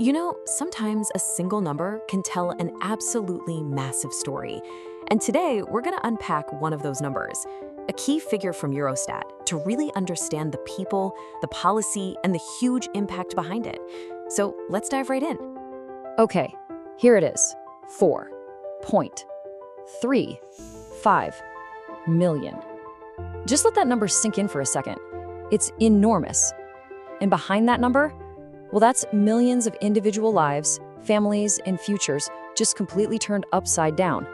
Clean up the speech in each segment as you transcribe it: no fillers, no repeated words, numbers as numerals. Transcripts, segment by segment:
You know, sometimes a single number can tell an absolutely massive story. And today, we're going to unpack one of those numbers, a key figure from Eurostat, to really understand the people, the policy, and the huge impact behind it. So let's dive right in. Okay, here it is, 4.35 million. Just let that number sink in for a second. It's enormous. And behind that number, well, that's millions of individual lives, families, and futures just completely turned upside down.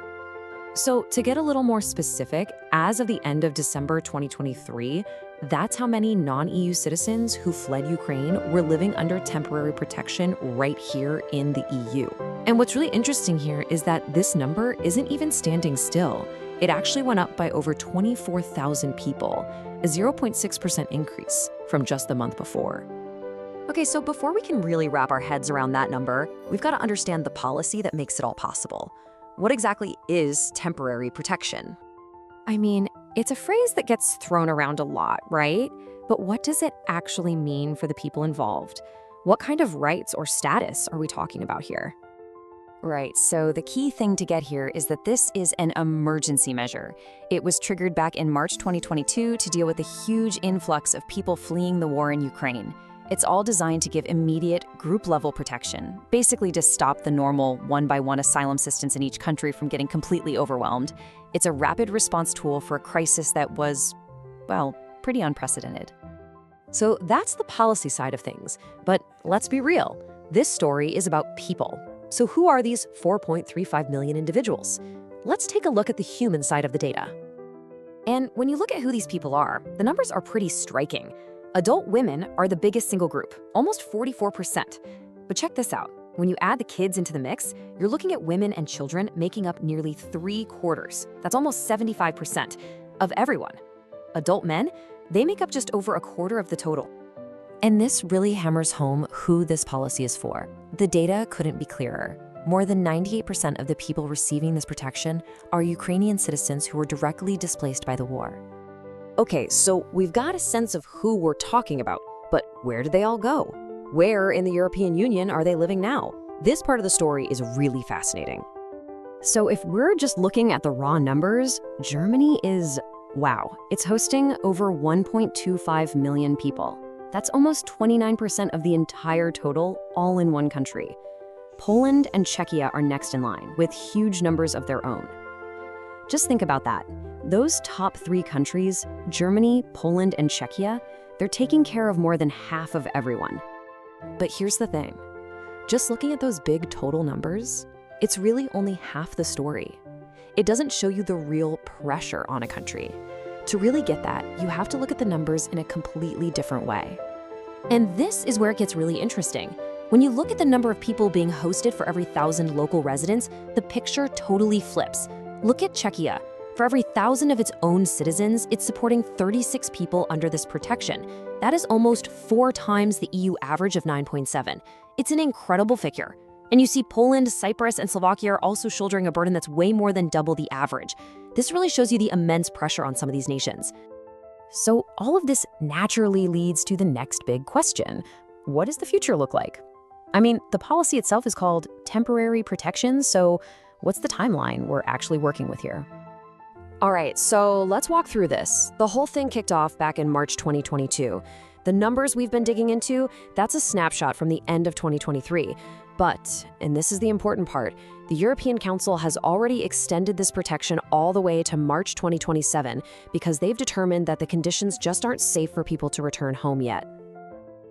So to get a little more specific, as of the end of December 2023, that's how many non-EU citizens who fled Ukraine were living under temporary protection right here in the EU. And what's really interesting here is that this number isn't even standing still. It actually went up by over 24,000 people, a 0.6% increase from just the month before. Okay, so before we can really wrap our heads around that number, we've got to understand the policy that makes it all possible. What exactly is temporary protection? I mean, it's a phrase that gets thrown around a lot, right? But what does it actually mean for the people involved? What kind of rights or status are we talking about here? Right, so the key thing to get here is that this is an emergency measure. It was triggered back in March 2022 to deal with the huge influx of people fleeing the war in Ukraine. It's all designed to give immediate group-level protection, basically to stop the normal one-by-one asylum systems in each country from getting completely overwhelmed. It's a rapid response tool for a crisis that was, well, pretty unprecedented. So that's the policy side of things. But let's be real. This story is about people. So who are these 4.35 million individuals? Let's take a look at the human side of the data. And when you look at who these people are, the numbers are pretty striking. Adult women are the biggest single group, almost 44%. But check this out. When you add the kids into the mix, you're looking at women and children making up nearly 3/4. That's almost 75% of everyone. Adult men, they make up just over 1/4 of the total. And this really hammers home who this policy is for. The data couldn't be clearer. More than 98% of the people receiving this protection are Ukrainian citizens who were directly displaced by the war. Okay, so we've got a sense of who we're talking about, but where did they all go? Where in the European Union are they living now? This part of the story is really fascinating. So if we're just looking at the raw numbers, Germany is, wow, it's hosting over 1.25 million people. That's almost 29% of the entire total, all in one country. Poland and Czechia are next in line, with huge numbers of their own. Just think about that. Those top 3 countries, Germany, Poland, and Czechia, they're taking care of more than half of everyone. But here's the thing. Just looking at those big total numbers, it's really only half the story. It doesn't show you the real pressure on a country. To really get that, you have to look at the numbers in a completely different way. And this is where it gets really interesting. When you look at the number of people being hosted for every 1,000 local residents, the picture totally flips. Look at Czechia. For every 1,000 of its own citizens, it's supporting 36 people under this protection. That is almost 4 times the EU average of 9.7. It's an incredible figure. And you see Poland, Cyprus, and Slovakia are also shouldering a burden that's way more than double the average. This really shows you the immense pressure on some of these nations. So all of this naturally leads to the next big question. What does the future look like? I mean, the policy itself is called temporary protection, so what's the timeline we're actually working with here? All right, so let's walk through this. The whole thing kicked off back in March 2022. The numbers we've been digging into, that's a snapshot from the end of 2023. But, and this is the important part, the European Council has already extended this protection all the way to March 2027 because they've determined that the conditions just aren't safe for people to return home yet.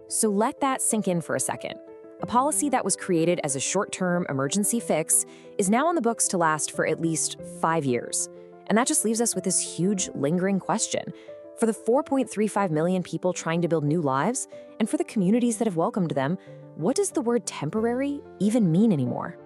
So let that sink in for a second. A policy that was created as a short-term emergency fix is now on the books to last for at least 5 years. And that just leaves us with this huge, lingering question. For the 4.35 million people trying to build new lives, and for the communities that have welcomed them, what does the word temporary even mean anymore?